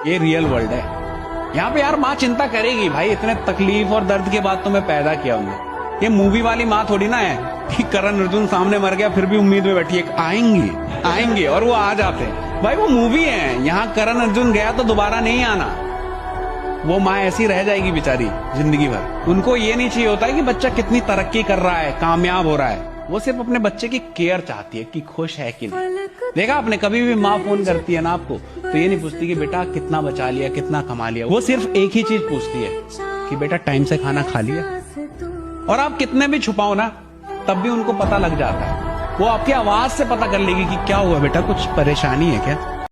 ये real world है। यहाँ पे यार माँ चिंता करेगी भाई, इतने तकलीफ और दर्द के बाद तुम्हें पैदा किया उन्होंने। ये मूवी वाली माँ थोड़ी ना है कि करण अर्जुन सामने मर गया फिर भी उम्मीद में बैठी है आएंगे और वो आ जाते हैं। भाई वो मूवी है, यहाँ करण अर्जुन गया तो दोबारा नहीं आना। वो माँ ऐसी रह जाएगी बेचारी जिंदगी भर। उनको ये नहीं चाहिए होता है कि बच्चा कितनी तरक्की कर रहा है, कामयाब हो रहा है। वो सिर्फ अपने बच्चे की केयर चाहती है कि खुश है कि नहीं। देखा आपने, कभी भी माँ फोन करती है ना आपको तो ये नहीं पूछती कि बेटा कितना बचा लिया, कितना कमा लिया। वो सिर्फ एक ही चीज पूछती है कि बेटा टाइम से खाना खा लिया। और आप कितने भी छुपाओ ना तब भी उनको पता लग जाता है। वो आपकी आवाज से पता कर लेगी कि क्या हुआ बेटा, कुछ परेशानी है क्या।